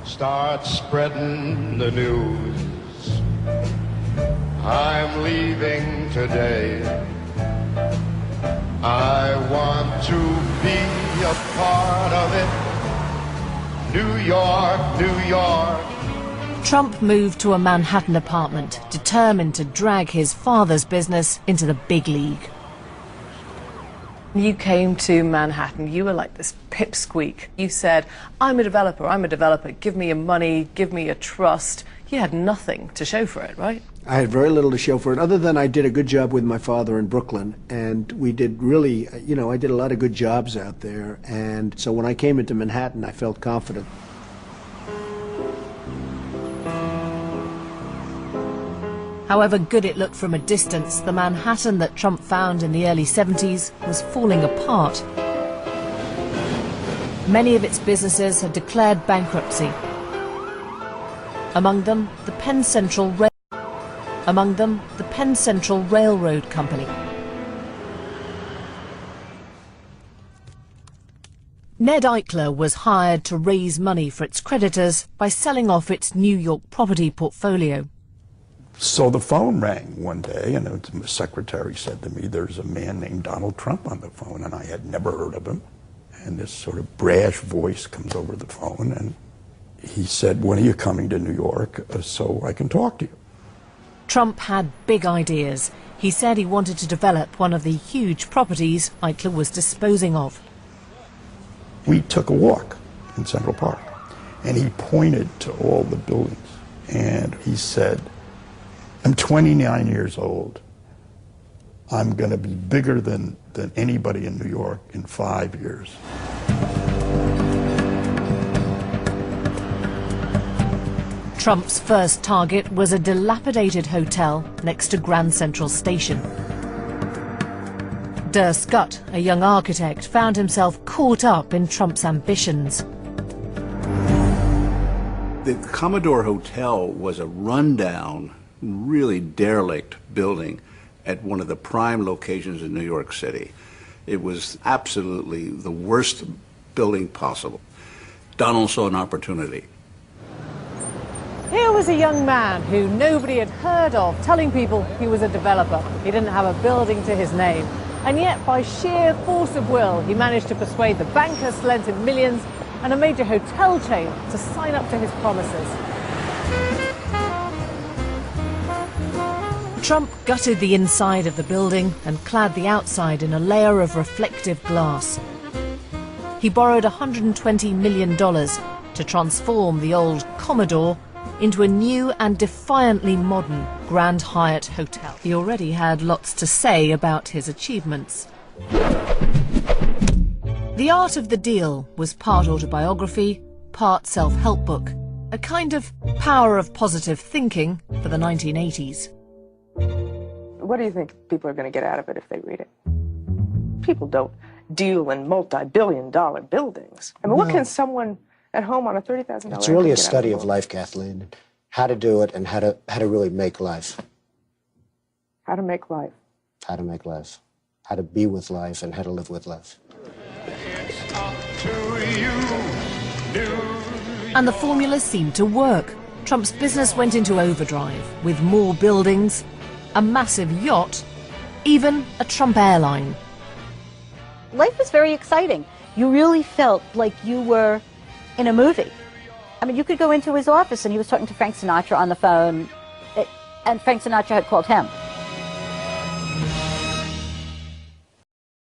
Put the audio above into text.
Start spreading the news. I'm leaving today. I want to be a part of it. New York, New York. Trump moved to a Manhattan apartment, determined to drag his father's business into the big league. You came to Manhattan, you were like this pipsqueak. You said, I'm a developer, give me your money, give me your trust. You had nothing to show for it, right? I had very little to show for it, other than I did a good job with my father in Brooklyn, and we did really, I did a lot of good jobs out there, and so when I came into Manhattan, I felt confident. However good it looked from a distance, the Manhattan that Trump found in the early 70s was falling apart. Many of its businesses had declared bankruptcy. Among them, the Penn Central Railroad Company. Ned Eichler was hired to raise money for its creditors by selling off its New York property portfolio. So the phone rang one day, and the secretary said to me, there's a man named Donald Trump on the phone, and I had never heard of him. And this sort of brash voice comes over the phone, and he said, when are you coming to New York so I can talk to you? Trump had big ideas. He said he wanted to develop one of the huge properties Eichler was disposing of. We took a walk in Central Park, and he pointed to all the buildings, and he said, I'm 29 years old. I'm going to be bigger than anybody in New York in 5 years. Trump's first target was a dilapidated hotel next to Grand Central Station. Der Scott, a young architect, found himself caught up in Trump's ambitions. The Commodore Hotel was a rundown, really derelict building at one of the prime locations in New York City. It was absolutely the worst building possible. Donald saw an opportunity. Here was a young man who nobody had heard of, telling people he was a developer. He didn't have a building to his name. And yet, by sheer force of will, he managed to persuade the bankers to lend him millions and a major hotel chain to sign up to his promises. Trump gutted the inside of the building and clad the outside in a layer of reflective glass. He borrowed $120 million to transform the old Commodore into a new and defiantly modern Grand Hyatt hotel. He already had lots to say about his achievements. The Art of the Deal was part autobiography, part self-help book, a kind of power of positive thinking for the 1980s. What do you think people are going to get out of it if they read it? People don't deal in multi-billion-dollar buildings. I mean, what can someone at home on a $30,000 It's really a study of life, Kathleen, how to do it and how to really make life. How to make life. How to make life. How to be with life and how to live with life. It's up to you, And the formula seemed to work. Trump's business went into overdrive, with more buildings, a massive yacht, even a Trump airline. Life was very exciting. You really felt like you were in a movie. I mean, you could go into his office and he was talking to Frank Sinatra on the phone, and Frank Sinatra had called him.